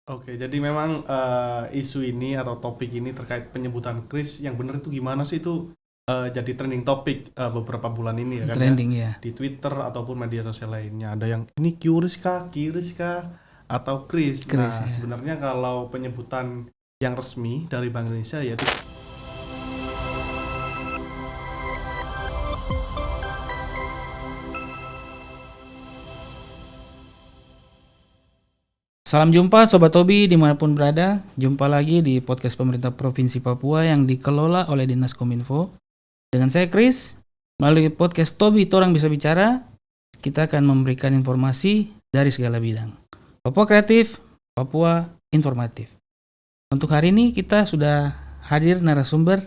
Oke, jadi memang isu ini atau topik ini terkait penyebutan kris yang benar itu gimana sih itu jadi trending topik beberapa bulan ini ya kan ya Trending ya. di Twitter ataupun media sosial lainnya. Ada yang ini kiris kah atau kris. Chris Nah, ya. sebenarnya kalau penyebutan yang resmi dari Bank Indonesia yaitu Salam jumpa Sobat Tobi dimanapun berada. Jumpa lagi di podcast pemerintah Provinsi Papua yang dikelola oleh Dinas Kominfo. Dengan saya Chris, melalui podcast Tobi Torang Bisa Bicara, kita akan memberikan informasi dari segala bidang. Papua kreatif, Papua informatif. Untuk hari ini kita sudah hadir narasumber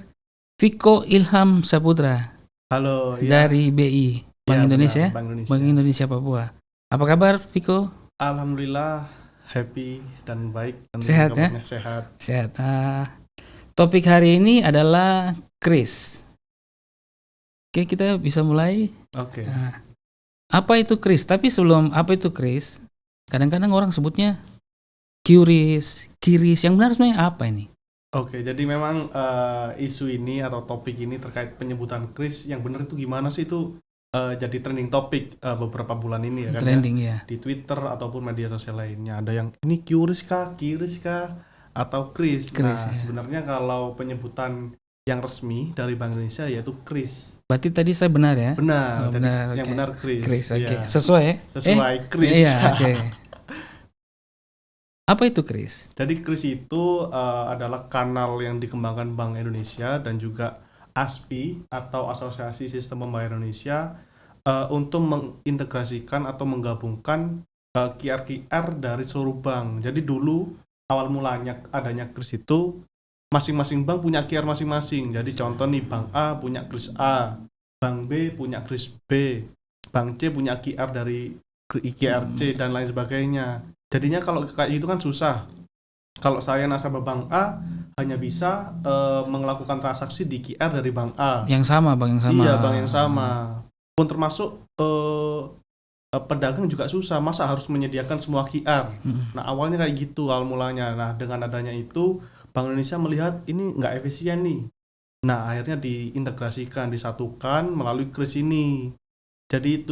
Viko Ilham Saputra halo ya. dari BI, Bank Ya, Indonesia, benar, Bank Indonesia. Bank Indonesia Papua. Apa kabar Viko? Alhamdulillah happy dan baik dan Sehat ya? kabarnya sehat. Sehat. Topik hari ini adalah kris. Oke, kita bisa mulai. Oke. Apa itu kris? Tapi sebelum apa itu kris, kadang-kadang orang sebutnya kiris. Yang benar sebenarnya apa ini? Oke, jadi memang isu ini atau topik ini terkait penyebutan kris yang benar itu gimana sih itu jadi trending topik beberapa bulan ini ya kan Trending ya ya. di Twitter ataupun media sosial lainnya. Ada yang ini kiris kah atau kris. Kris, Nah, ya. sebenarnya kalau penyebutan yang resmi dari Bank Indonesia yaitu kris. Berarti tadi saya benar ya? Benar, Oh, jadi benar, yang oke. benar kris. Kris, oke. Iya. Sesuai ya? Sesuai kris. Iya, oke. Apa itu kris? Jadi kris itu adalah kanal yang dikembangkan Bank Indonesia dan juga ASPI atau Asosiasi Sistem Pembayaran Indonesia untuk mengintegrasikan atau menggabungkan QR dari seluruh bank. Jadi dulu awal mulanya adanya kris itu masing-masing bank punya QR masing-masing. Jadi contoh nih, Bank A punya kris A, Bank B punya kris B, Bank C punya QR dari QRC dan lain sebagainya. Jadinya kalau kayak itu kan susah. Kalau saya nasabah Bank A hanya bisa melakukan transaksi di QR dari Bank A. Yang sama, Bang, yang sama. Iya, bank yang sama. Pun termasuk pedagang juga susah, masa harus menyediakan semua QR. Nah, awalnya kayak gitu awal mulanya. Nah, dengan adanya itu Bank Indonesia melihat ini nggak efisien nih. Nah, akhirnya diintegrasikan, disatukan melalui kris ini. Jadi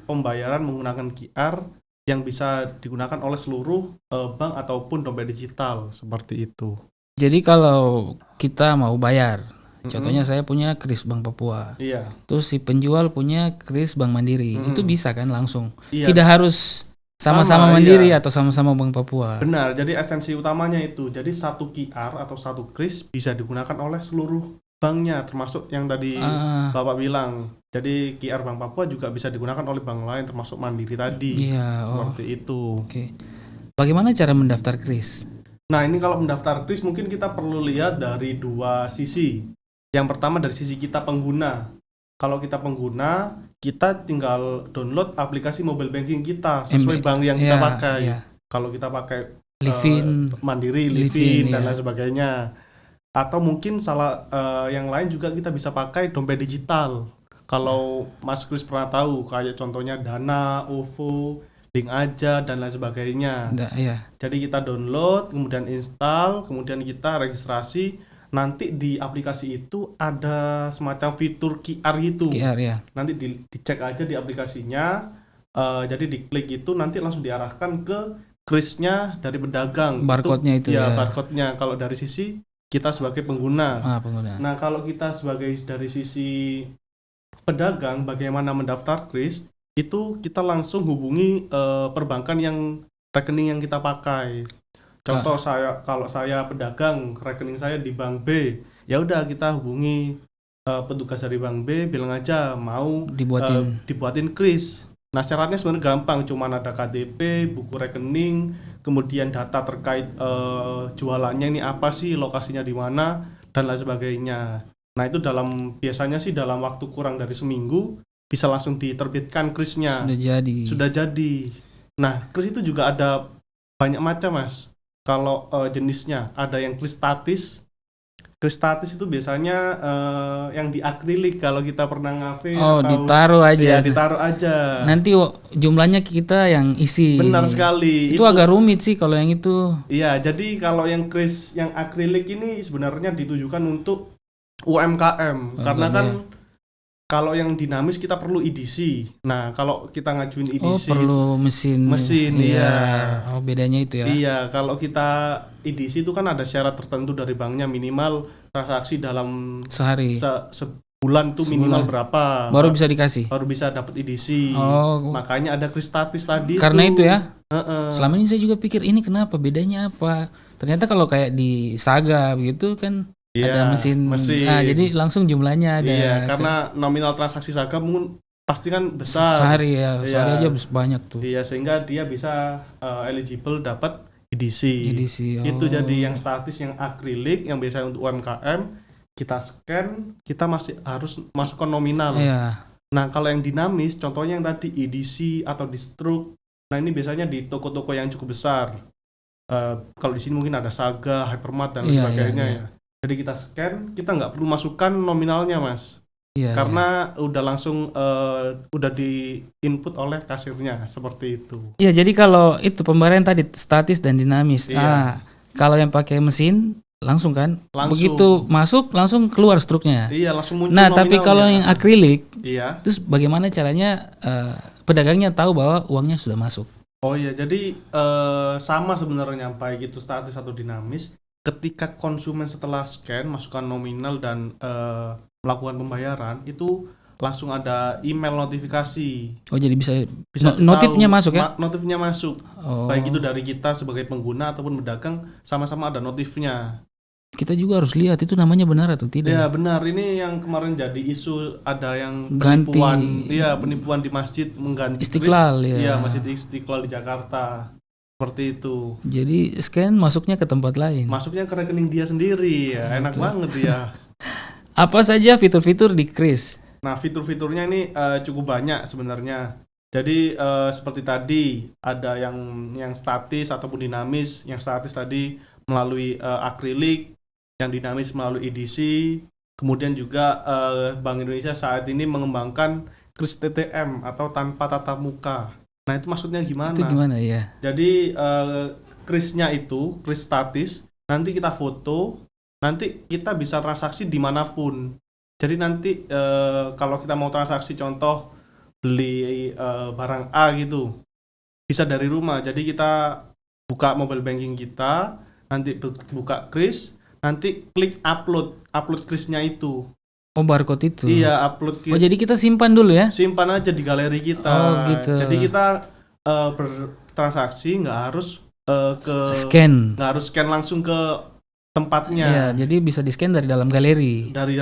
pembayaran menggunakan QR yang bisa digunakan oleh seluruh bank ataupun dompet digital seperti itu. Jadi kalau kita mau bayar, contohnya saya punya kris Bank Papua. Iya. Terus si penjual punya kris Bank Mandiri. Itu bisa kan langsung. Iya. Tidak harus sama-sama Sama, Mandiri iya. atau sama-sama Bank Papua. Benar, jadi esensi utamanya itu. Jadi satu QR atau satu kris bisa digunakan oleh seluruh banknya, termasuk yang tadi Bapak bilang. Jadi QR Bank Papua juga bisa digunakan oleh bank lain termasuk Mandiri tadi. Iya, Seperti itu. Oke. Bagaimana cara mendaftar kris? Nah, ini kalau mendaftar kris mungkin kita perlu lihat dari dua sisi. Yang pertama dari sisi kita pengguna. Kalau kita pengguna, kita tinggal download aplikasi mobile banking kita sesuai bank yang kita pakai. Iya. Kalau kita pakai Livin, Mandiri, Livin dan iya. lain sebagainya. Atau mungkin yang lain juga kita bisa pakai dompet digital. Kalau Mas Kris pernah tahu, kayak contohnya Dana, OVO, Link Aja dan lain sebagainya. Iya. Jadi kita download, kemudian install, kemudian kita registrasi. Nanti di aplikasi itu ada semacam fitur QR gitu. QR ya. Nanti dicek aja di aplikasinya. Jadi diklik itu nanti langsung diarahkan ke krisnya dari pedagang. Barcode-nya itu ya. Barcode-nya. Kalau dari sisi kita sebagai pengguna. Pengguna. Nah, kalau kita sebagai dari sisi pedagang, bagaimana mendaftar kris, itu kita langsung hubungi perbankan yang rekening yang kita pakai. Contoh kalau saya pedagang, rekening saya di Bank B, ya udah kita hubungi petugas dari Bank B, bilang aja mau dibuatin kris. Nah, syaratnya sebenarnya gampang, cuma ada KTP, buku rekening, kemudian data terkait jualannya ini apa sih, lokasinya di mana, dan lain sebagainya. Nah, itu biasanya sih dalam waktu kurang dari seminggu bisa langsung diterbitkan krisnya. Sudah jadi. Nah, kris itu juga ada banyak macam, Mas. Kalau jenisnya ada yang kris statis, kris statis itu biasanya yang di akrilik kalau kita pernah ngafe Oh, atau ditaruh aja. ya ditaruh aja. Nanti jumlahnya kita yang isi. Benar sekali. Itu agak rumit sih kalau yang itu. Iya, jadi kalau yang kris yang akrilik ini sebenarnya ditujukan untuk UMKM karena kan kalau yang dinamis kita perlu EDC. Nah, kalau kita ngajuin EDC perlu mesin. iya. Oh, bedanya itu ya. Iya, kalau kita EDC itu kan ada syarat tertentu dari banknya, minimal transaksi dalam Sehari. sebulan itu minimal berapa. Baru bisa dikasih. Baru bisa dapat EDC. Oh. Makanya ada kris statis tadi. Karena itu ya. Selama ini saya juga pikir ini kenapa bedanya apa. Ternyata kalau kayak di Saga begitu kan ada mesin. Nah, jadi langsung jumlahnya ada. Iya, karena nominal transaksi Saga mungkin pasti kan besar. Sehari aja banyak tuh. Iya, sehingga dia bisa eligible dapat EDC. Itu jadi yang statis, yang akrilik, yang biasanya untuk UMKM kita scan, kita masih harus masukkan nominal. Iya. Nah, kalau yang dinamis, contohnya yang tadi EDC atau distruk, nah ini biasanya di toko-toko yang cukup besar. Kalau di sini mungkin ada Saga, Hypermart dan sebagainya ya. Jadi kita scan, kita nggak perlu masukkan nominalnya, Mas. Karena udah langsung udah di input oleh kasirnya seperti itu. Iya, jadi kalau itu pembayaran tadi statis dan dinamis. Nah, kalau yang pakai mesin langsung kan? Begitu masuk langsung keluar struknya. Iya, langsung muncul nominalnya. Tapi kalau yang akrilik, terus bagaimana caranya pedagangnya tahu bahwa uangnya sudah masuk? Oh iya, jadi sama sebenarnya baik itu statis atau dinamis. Ketika konsumen setelah scan, masukkan nominal dan melakukan pembayaran, itu langsung ada email notifikasi. Oh, jadi bisa notifnya masuk ya? Notifnya masuk. Baik itu dari kita sebagai pengguna ataupun pedagang, sama-sama ada notifnya. Kita juga harus lihat itu namanya benar atau tidak. Ya benar, ini yang kemarin jadi isu, ada yang penipuan. Iya, penipuan di masjid mengganti Istiqlal ya. Iya, Masjid Istiqlal di Jakarta. Seperti itu. Jadi scan masuknya ke tempat lain. Masuknya ke rekening dia sendiri ya. Enak banget ya. Apa saja fitur-fitur di Kris? Nah, fitur-fiturnya ini cukup banyak sebenarnya. Jadi seperti tadi ada yang statis ataupun dinamis. Yang statis tadi melalui akrilik, yang dinamis melalui EDC. Kemudian juga Bank Indonesia saat ini mengembangkan Kris TTM atau tanpa tatap muka. Nah, itu maksudnya gimana? Itu gimana ya? Jadi krisnya itu, kris statis, nanti kita foto, nanti kita bisa transaksi dimanapun. Jadi nanti kalau kita mau transaksi, contoh beli barang A gitu, bisa dari rumah. Jadi kita buka mobile banking kita, nanti buka kris, nanti klik upload krisnya itu. Oh, barcode itu. Iya, upload. Oh, jadi kita simpan dulu ya? Simpan aja di galeri kita. Oh, gitu. Jadi kita bertransaksi nggak harus scan. Nggak harus scan langsung ke tempatnya. Iya, jadi bisa di-scan dari dalam galeri. Dari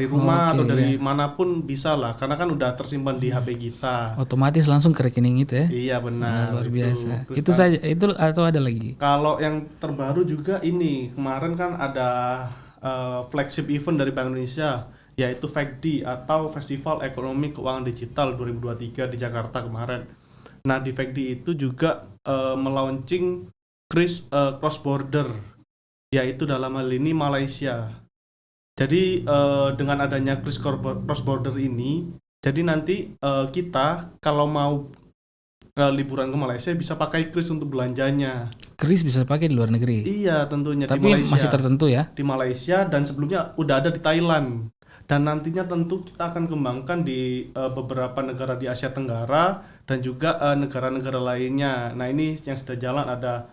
rumah atau dari manapun bisa lah, karena kan udah tersimpan di HP kita. Otomatis langsung ke rekening itu ya? Iya, benar. Luar biasa. Itu saja, itu atau ada lagi? Kalau yang terbaru juga ini, kemarin kan ada flagship event dari Bank Indonesia, yaitu FECD atau Festival Ekonomi Keuangan Digital 2023 di Jakarta kemarin. Nah, di FECD itu juga melaunching kris cross border, yaitu dalam hal ini Malaysia. Jadi dengan adanya kris cross border ini, jadi nanti kita kalau mau liburan ke Malaysia bisa pakai kris untuk belanjanya. Kris bisa pakai di luar negeri? Iya, tentunya. Tapi di Malaysia, masih tertentu ya? Di Malaysia, dan sebelumnya udah ada di Thailand. Dan nantinya tentu kita akan kembangkan di beberapa negara di Asia Tenggara dan juga negara-negara lainnya. Nah, ini yang sudah jalan ada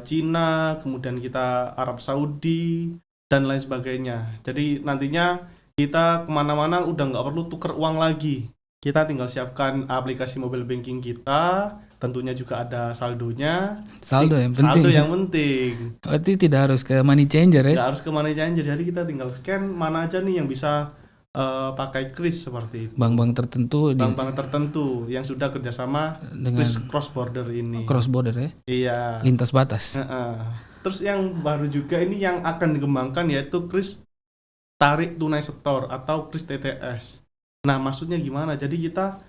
Cina, kemudian kita Arab Saudi, dan lain sebagainya. Jadi nantinya kita kemana-mana udah nggak perlu tuker uang lagi. Kita tinggal siapkan aplikasi mobile banking kita, tentunya juga ada saldonya. Saldo yang penting. Saldo yang penting. Berarti tidak harus ke money changer ya? Tidak harus ke money changer, jadi kita tinggal scan mana aja nih yang bisa pakai kris seperti itu. Bank-bank tertentu. Bank-bank tertentu yang sudah kerjasama dengan kris cross border ini. Cross border ya? Iya. Lintas batas. Terus yang baru juga ini yang akan dikembangkan yaitu kris tarik tunai setor atau kris TTS. Nah, maksudnya gimana? Jadi kita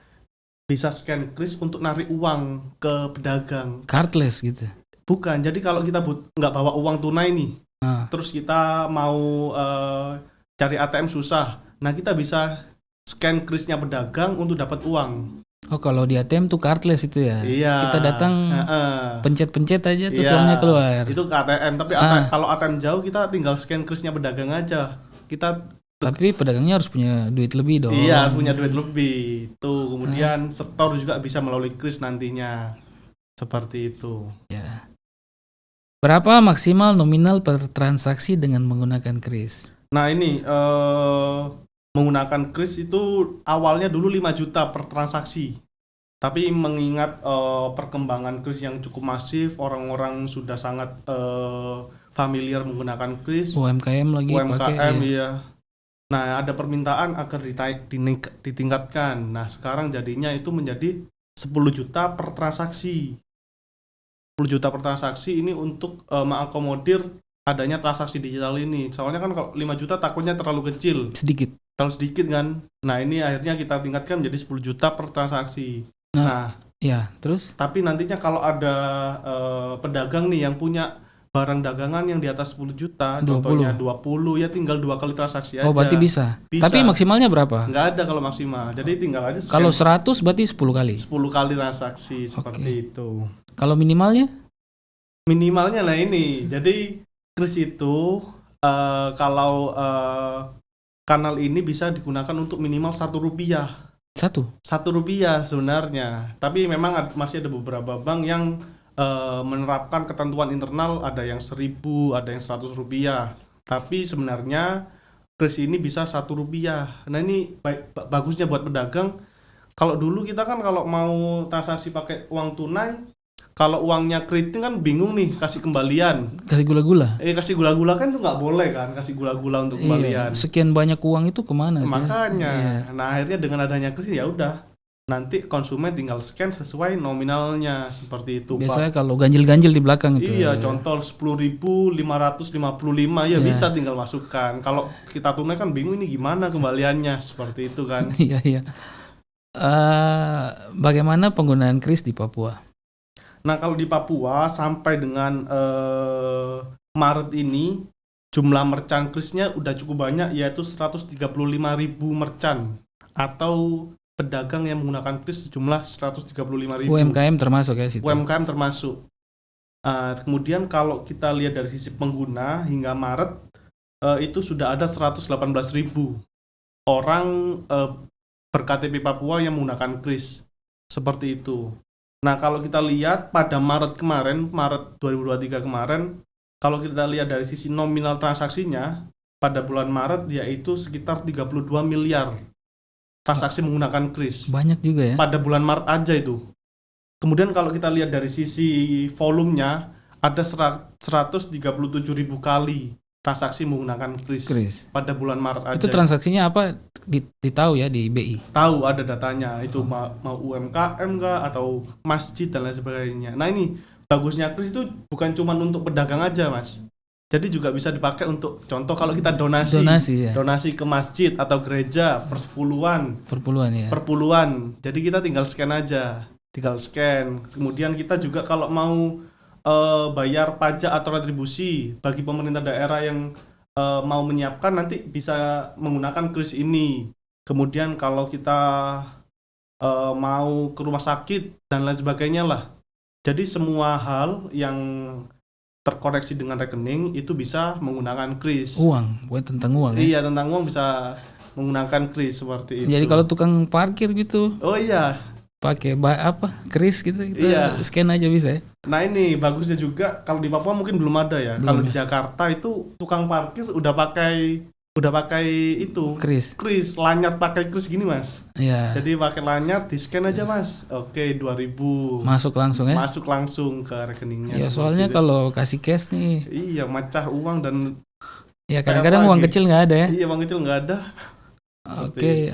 bisa scan kris untuk narik uang ke pedagang. Cardless gitu? Bukan, jadi kalau kita nggak bawa uang tunai nih, terus kita mau cari ATM susah, nah kita bisa scan krisnya pedagang untuk dapat uang. Oh, kalau di ATM tuh cardless itu ya. Iya. Kita datang pencet-pencet aja terus Iya, uangnya keluar. itu ke ATM, tapi kalau ATM jauh kita tinggal scan krisnya pedagang aja. Tapi pedagangnya harus punya duit lebih dong. Iya, harus punya duit lebih. Tuh, kemudian setor juga bisa melalui kris nantinya. Seperti itu. Ya. Berapa maksimal nominal per transaksi dengan menggunakan kris? Nah, ini menggunakan kris itu awalnya dulu 5 juta per transaksi. Tapi mengingat perkembangan kris yang cukup masif, orang-orang sudah sangat familiar menggunakan kris. UMKM lagi UMKM pakai. ya. Nah, ada permintaan agar ditingkatkan. Nah, sekarang jadinya itu menjadi 10 juta per transaksi. 10 juta per transaksi ini untuk mengakomodir adanya transaksi digital ini. Soalnya kan kalau 5 juta takutnya terlalu kecil. Terlalu sedikit kan. Nah, ini akhirnya kita tingkatkan menjadi 10 juta per transaksi. Nah, ya, terus? Tapi nantinya kalau ada pedagang nih yang punya barang dagangan yang di atas 10 juta, 20. contohnya 20, ya tinggal 2 kali transaksi aja. Oh, berarti bisa. Tapi maksimalnya berapa? Nggak ada kalau maksimal. Jadi tinggal aja scan. Kalau 100 berarti 10 kali? 10 kali transaksi, seperti itu. Kalau minimalnya? Minimalnya lah ini. Jadi kris itu kalau kanal ini bisa digunakan untuk minimal Rp1. Rp1 sebenarnya. Tapi memang masih ada beberapa bank yang menerapkan ketentuan internal, ada yang 1.000, ada yang Rp100. Tapi sebenarnya kris ini bisa Rp1. Nah, ini bagusnya buat pedagang. Kalau dulu kita kan kalau mau transaksi pakai uang tunai, kalau uangnya keriting kan bingung nih kasih kembalian. Kasih gula-gula. Kasih gula-gula kan tuh nggak boleh kan, kasih gula-gula untuk kembalian. Sekian banyak uang itu kemana? Makanya. Nah, akhirnya dengan adanya kris ya udah. Nanti konsumen tinggal scan sesuai nominalnya, seperti itu. Biasanya kalau ganjil-ganjil di belakang itu. Iya, contoh 10.555 ya bisa tinggal masukkan. Kalau kita tunai kan bingung ini gimana kembaliannya, seperti itu kan. Iya. Bagaimana penggunaan kris di Papua? Nah, kalau di Papua sampai dengan Maret ini jumlah merchant krisnya udah cukup banyak, yaitu 135.000 merchant atau pedagang yang menggunakan kris sejumlah 135.000. UMKM termasuk ya situ? UMKM termasuk. Kemudian kalau kita lihat dari sisi pengguna hingga Maret itu sudah ada 118.000 orang ber-KTP Papua yang menggunakan kris. Seperti itu. Nah, kalau kita lihat pada Maret 2023 kemarin, kalau kita lihat dari sisi nominal transaksinya, pada bulan Maret yaitu sekitar 32 miliar transaksi menggunakan kris. Banyak juga ya? Pada bulan Maret aja itu. Kemudian kalau kita lihat dari sisi volumenya, ada 137.000 kali transaksi menggunakan kris pada bulan Maret aja. Itu transaksinya apa? Ditahu ya di BI? Tahu, ada datanya. Itu mau UMKM nggak atau masjid dan lain sebagainya. Nah, ini bagusnya kris itu bukan cuma untuk pedagang aja, Mas. Jadi juga bisa dipakai untuk contoh kalau kita donasi ke masjid atau gereja perpuluhan. Jadi kita tinggal scan aja. Kemudian kita juga kalau mau bayar pajak atau retribusi bagi pemerintah daerah yang mau menyiapkan, nanti bisa menggunakan kris ini. Kemudian kalau kita mau ke rumah sakit dan lain sebagainya lah. Jadi semua hal yang terkoneksi dengan rekening itu bisa menggunakan kris. Bukan tentang uang ya? Iya, tentang uang bisa menggunakan kris seperti itu. Jadi kalau tukang parkir gitu? Oh iya. Pakai kris gitu, kita scan aja bisa ya? Nah, ini bagusnya juga kalau di Papua mungkin belum ada ya. Kalau di Jakarta itu tukang parkir udah pakai itu kris lanyard, pakai kris gini, Mas. Iya. Jadi pakai lanyard, di scan aja, Mas. Oke, 2.000 masuk langsung ya? Masuk langsung ke rekeningnya. Ya, soalnya kalau kasih cash nih, iya, macah uang dan ya kadang-kadang uang kecil nggak ada ya? Iya, uang kecil nggak ada. Oke.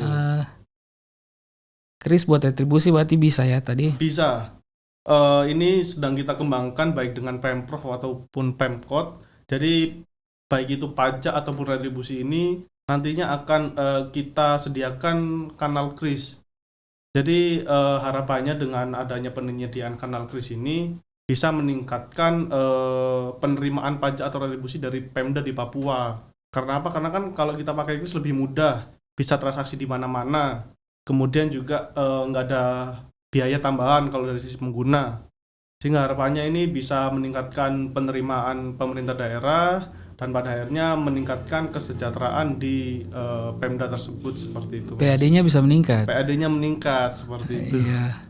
Kris buat retribusi berarti bisa ya tadi? Bisa. Ini sedang kita kembangkan baik dengan Pemprov ataupun Pemkot. Jadi baik itu pajak ataupun retribusi ini nantinya akan kita sediakan kanal kris. Jadi harapannya dengan adanya penyediaan kanal kris ini bisa meningkatkan penerimaan pajak atau retribusi dari Pemda di Papua. Karena apa? Karena kan kalau kita pakai kris lebih mudah, bisa transaksi di mana-mana. Kemudian juga nggak ada biaya tambahan kalau dari sisi pengguna. Sehingga harapannya ini bisa meningkatkan penerimaan pemerintah daerah dan pada akhirnya meningkatkan kesejahteraan di Pemda tersebut seperti itu. PAD-nya bisa meningkat. PAD-nya meningkat seperti itu. Iya.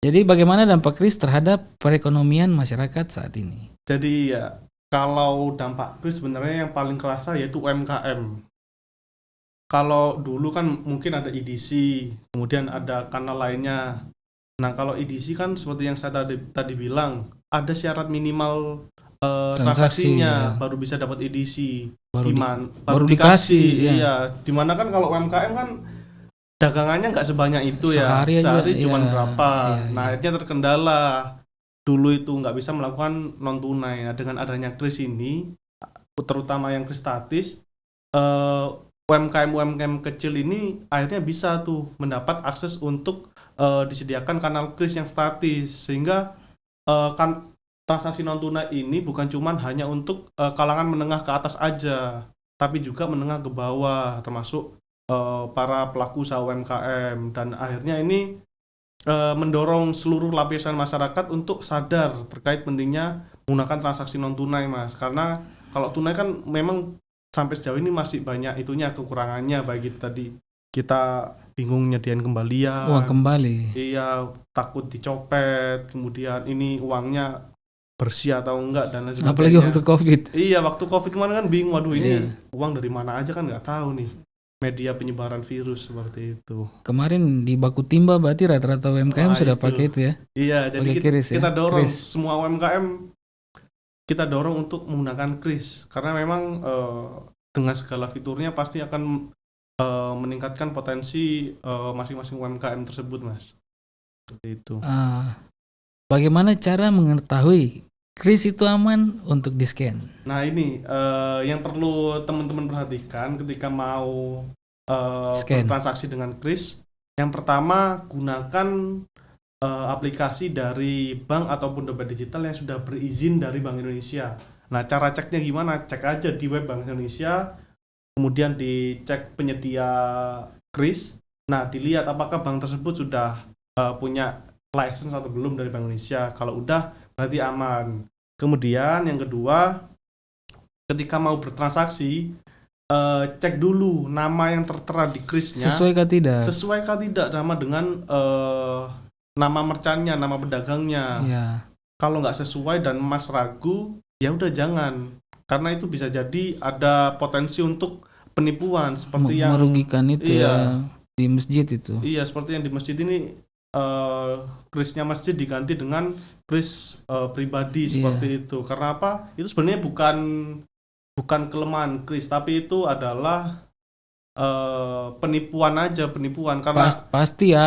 Jadi bagaimana dampak kris terhadap perekonomian masyarakat saat ini? Jadi ya kalau dampak kris sebenarnya yang paling kerasa yaitu UMKM. Kalau dulu kan mungkin ada EDC, kemudian ada kanal lainnya. Nah kalau EDC kan seperti yang saya tadi bilang, ada syarat minimal Transaksi, transaksinya ya. baru bisa dapat EDC. Baru Baru dikasih, ya. iya. Dimana kan kalau UMKM kan dagangannya nggak sebanyak itu Sehari ya. aja, Sehari cuma iya, berapa. iya, Nah iya. akhirnya terkendala. Dulu itu nggak bisa melakukan non tunai. Nah dengan adanya kris ini, terutama yang kris statis, UMKM kecil ini akhirnya bisa tuh mendapat akses untuk disediakan kanal kris yang statis, sehingga kan transaksi non tunai ini bukan cuman hanya untuk kalangan menengah ke atas aja, tapi juga menengah ke bawah, termasuk para pelaku usaha UMKM. Dan akhirnya ini mendorong seluruh lapisan masyarakat untuk sadar terkait pentingnya menggunakan transaksi non tunai, Mas. Karena kalau tunai kan memang sampai sejauh ini masih banyak itunya kekurangannya, baik itu tadi kita bingung nyediain kembalian, Uang kembali. iya, takut dicopet, kemudian ini uangnya bersih atau enggak dan lain sebagainya. Apalagi waktu COVID. Iya, waktu COVID kemarin kan bingung, waduh ini Iya. uang dari mana aja kan nggak tahu nih. Media penyebaran virus seperti itu. Kemarin di Baku Timba berarti rata-rata UMKM Wah, sudah itu. pakai itu ya. Iya, jadi Pakai kris ya, kita dorong kris. semua UMKM, kita dorong untuk menggunakan kris karena memang dengan segala fiturnya pasti akan meningkatkan potensi masing-masing UMKM tersebut, Mas. Seperti itu. Bagaimana cara mengetahui kris itu aman untuk di-scan? Nah ini yang perlu teman-teman perhatikan ketika mau Scan. bertransaksi dengan kris. Yang pertama, gunakan aplikasi dari bank ataupun dompet digital yang sudah berizin dari Bank Indonesia. Nah cara ceknya gimana? Cek aja di web Bank Indonesia, kemudian dicek penyedia kris. Nah dilihat apakah bank tersebut sudah punya license atau belum dari Bank Indonesia. Kalau udah berarti aman. Kemudian yang kedua, ketika mau bertransaksi, cek dulu nama yang tertera di krisnya Sesuaikah tidak nama dengan nama merchantnya, nama pedagangnya. Iya. Kalau nggak sesuai dan Mas ragu, ya udah jangan, karena itu bisa jadi ada potensi untuk penipuan seperti yang merugikan itu iya, ya di masjid itu. Iya, seperti yang di masjid ini, krisnya masjid diganti dengan kris pribadi seperti itu. Karena apa? Itu sebenarnya bukan kelemahan kris, tapi itu adalah penipuan karena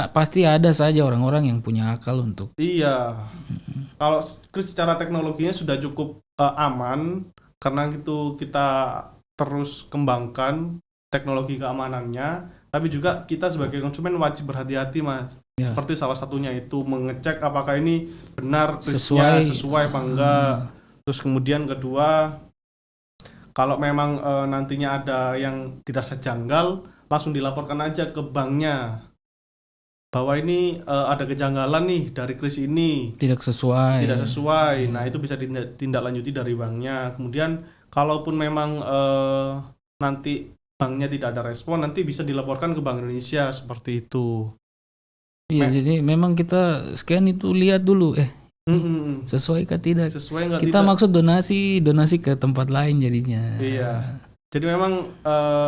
pasti ada saja orang-orang yang punya akal untuk. Iya. Kalau kris secara teknologinya sudah cukup aman, karena itu kita terus kembangkan teknologi keamanannya, tapi juga kita sebagai konsumen wajib berhati-hati, Mas. Ya. Seperti salah satunya itu mengecek apakah ini benar krisnya sesuai apa enggak. Terus kemudian kedua, kalau memang nantinya ada yang tidak sejanggal, langsung dilaporkan aja ke banknya bahwa ini ada kejanggalan nih dari kris ini, tidak sesuai. Nah itu bisa ditindaklanjuti dari banknya. Kemudian kalaupun memang nanti banknya tidak ada respon, nanti bisa dilaporkan ke Bank Indonesia seperti itu. Iya, jadi memang kita scan itu lihat dulu sesuai kah tidak. Kita maksud donasi ke tempat lain jadinya. Iya. Jadi memang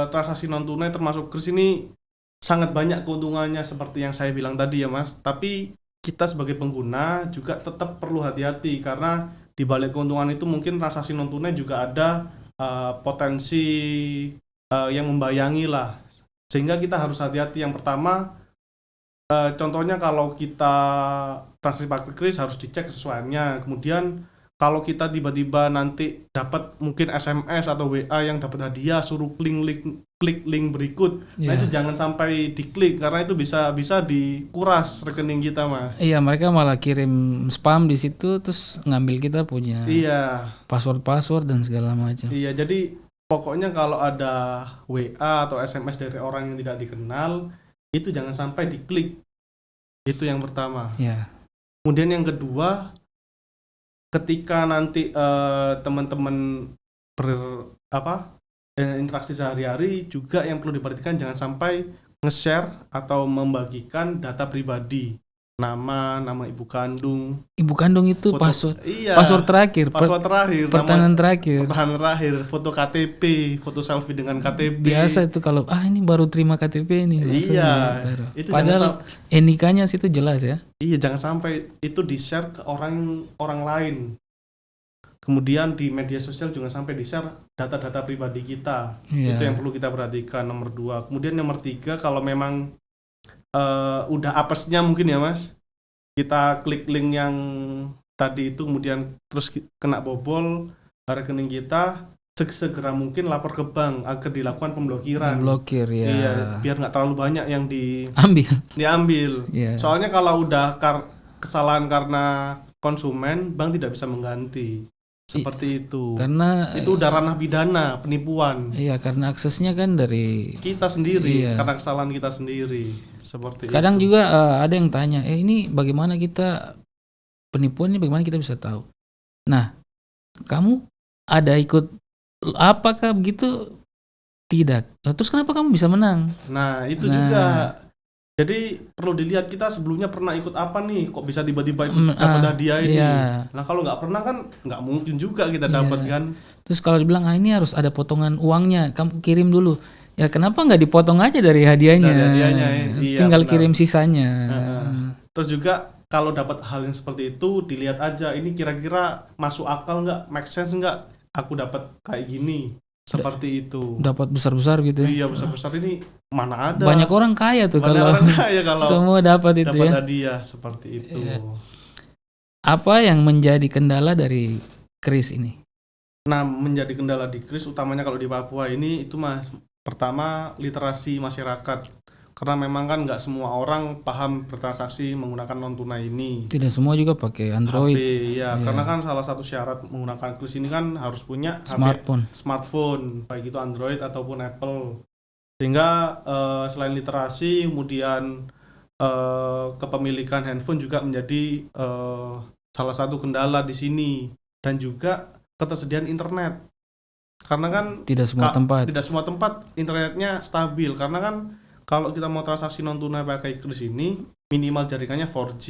transaksi non tunai termasuk kris ini sangat banyak keuntungannya seperti yang saya bilang tadi ya, Mas. Tapi kita sebagai pengguna juga tetap perlu hati-hati, karena di balik keuntungan itu mungkin transaksi non tunai juga ada potensi yang membayangi lah. Sehingga kita harus hati-hati. Yang pertama, contohnya kalau kita transaksi pakai kris harus dicek kesesuaiannya. Kemudian kalau kita tiba-tiba nanti dapat mungkin SMS atau WA yang dapat hadiah suruh klik link berikut. Nah, Iya. itu jangan sampai diklik karena itu bisa dikuras rekening kita, Mas. Iya, mereka malah kirim spam di situ terus ngambil kita punya Iya. password dan segala macam. Iya, jadi pokoknya kalau ada WA atau SMS dari orang yang tidak dikenal, itu jangan sampai diklik. Itu yang pertama. Ya. Kemudian yang kedua, ketika nanti teman-teman interaksi sehari-hari juga yang perlu diperhatikan jangan sampai nge-share atau membagikan data pribadi. Nama ibu kandung. Ibu kandung itu Foto- password Iya. password terakhir, Password terakhir. pertahanan terakhir. Pertahanan terakhir, foto KTP, foto selfie dengan KTP. Biasa itu kalau ini baru terima KTP nih langsung Iya, ditaruh. itu Padahal NIK-nya situ jelas ya. Iya, jangan sampai itu di-share ke orang lain. Kemudian di media sosial juga sampai di-share data-data pribadi kita. Iya. Itu yang perlu kita perhatikan, nomor 2. Kemudian nomor 3, kalau memang udah apesnya mungkin ya, Mas, kita klik link yang tadi itu kemudian terus kena bobol rekening kita, segera mungkin lapor ke bank agar dilakukan pemblokiran. Blokir ya. Iya, biar nggak terlalu banyak yang diambil. Iya. Soalnya kalau udah kesalahan karena konsumen, bank tidak bisa mengganti. Seperti itu. Karena itu udah ranah pidana, penipuan. Iya, karena aksesnya kan dari Kita sendiri, Iya. karena kesalahan kita sendiri. Seperti kadang itu. juga ada yang tanya, ini bagaimana kita penipuan ini bagaimana kita bisa tahu? Nah, kamu ada ikut apakah begitu? Tidak. Terus kenapa kamu bisa menang? Nah, itu Nah. juga. Jadi perlu dilihat kita sebelumnya pernah ikut apa nih, kok bisa tiba-tiba ikut dapat hadiah ini. Iya. Nah, kalau nggak pernah kan nggak mungkin juga kita dapat Iya. kan. Terus kalau dibilang ini harus ada potongan uangnya, kamu kirim dulu. Ya kenapa nggak dipotong aja dari hadiahnya? Dari hadiahnya, iya, Tinggal benar. kirim sisanya. Terus juga kalau dapat hal yang seperti itu dilihat aja ini kira-kira masuk akal nggak, make sense nggak aku dapat kayak gini, seperti itu. Dapat besar-besar gitu ya. Iya, besar-besar ini mana ada. Banyak orang kaya tuh Banyak kalau orang kaya kalau semua dapat itu dapat ya. hadiah seperti itu. Iya. Apa yang menjadi kendala dari kris ini? Nah, menjadi kendala di kris utamanya kalau di Papua ini itu, Mas, pertama literasi masyarakat. Karena memang kan nggak semua orang paham bertransaksi menggunakan non tunai ini. Tidak semua juga pakai Android, HP, ya, Iya. karena kan salah satu syarat menggunakan kris ini kan harus punya smartphone, baik itu Android ataupun Apple. Sehingga selain literasi, kemudian kepemilikan handphone juga menjadi salah satu kendala di sini, dan juga ketersediaan internet. Karena kan tidak semua tempat. internetnya stabil, karena kan kalau kita mau transaksi non tunai pakai kris ini minimal jaringannya 4G.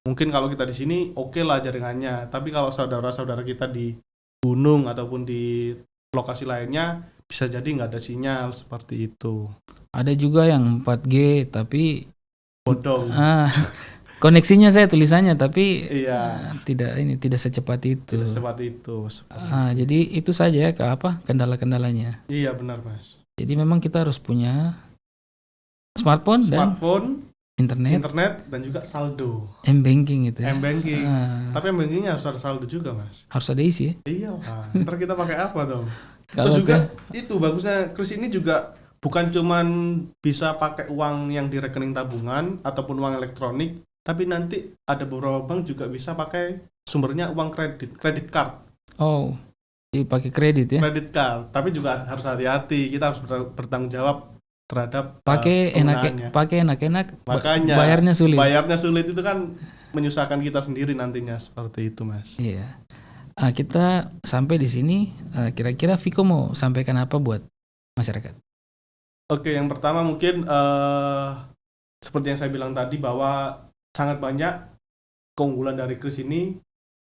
Mungkin kalau kita di sini oke lah jaringannya, tapi kalau saudara-saudara kita di gunung ataupun di lokasi lainnya bisa jadi nggak ada sinyal, seperti itu. Ada juga yang 4G tapi Bodong. koneksinya saya tulisannya tapi Iya. tidak secepat itu. Tidak seperti itu. Jadi itu saja ya kendala-kendalanya. Iya, benar, Mas. Jadi memang kita harus punya smartphone dan internet dan juga saldo. M-banking itu ya. M-banking. Tapi M-bankingnya harus ada saldo juga, Mas. Harus ada isi ya. Iya, Pak. Ntar kita pakai apa dong? Kalau Terus juga itu bagusnya kris ini juga bukan cuman bisa pakai uang yang di rekening tabungan ataupun uang elektronik, tapi nanti ada beberapa bank juga bisa pakai sumbernya uang kredit card. Oh, dipakai kredit ya. Kredit card, tapi juga harus hati-hati. Kita harus bertanggung jawab terhadap pakai enak-enak. Makanya bayarnya sulit itu kan menyusahkan kita sendiri nantinya, seperti itu, Mas. Iya. Kita sampai di sini. Kira-kira Viko mau sampaikan apa buat masyarakat? Oke, yang pertama mungkin seperti yang saya bilang tadi bahwa sangat banyak keunggulan dari kris ini,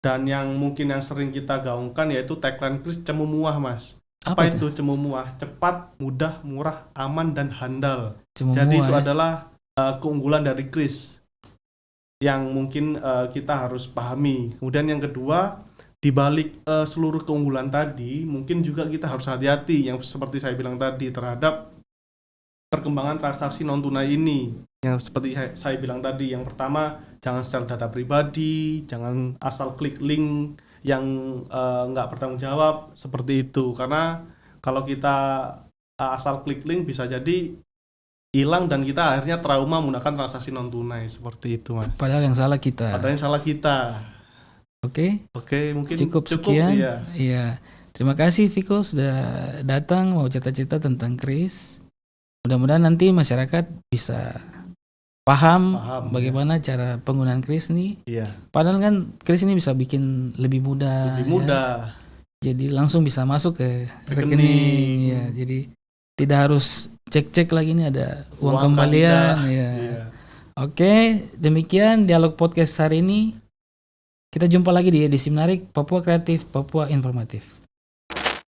dan yang mungkin yang sering kita gaungkan yaitu tagline kris Cemumuah, Mas. Apa itu Cemumuah? Cepat, mudah, murah, aman, dan handal. Jadi itu adalah keunggulan dari kris yang mungkin kita harus pahami. Kemudian yang kedua, di balik seluruh keunggulan tadi, mungkin juga kita harus hati-hati yang seperti saya bilang tadi terhadap perkembangan transaksi non tunai ini. Yang seperti saya bilang tadi, yang pertama, jangan share data pribadi, jangan asal klik link yang nggak bertanggung jawab seperti itu. Karena kalau kita asal klik link bisa jadi hilang dan kita akhirnya trauma menggunakan transaksi non tunai seperti itu, Mas. Padahal yang salah kita. Padahal yang salah kita. Oke, Mungkin cukup sekian. Iya. Iya. Terima kasih Viko sudah datang mau cerita-cerita tentang kris. Mudah-mudahan nanti masyarakat bisa paham bagaimana cara penggunaan kris nih. Iya. Padahal kan kris ini bisa bikin lebih mudah. Lebih mudah. Ya. Jadi langsung bisa masuk ke rekening. Ya, jadi tidak harus cek-cek lagi nih ada uang kembalian. Ya. Iya. Oke, demikian dialog podcast hari ini. Kita jumpa lagi di edisi menarik Papua Kreatif, Papua Informatif.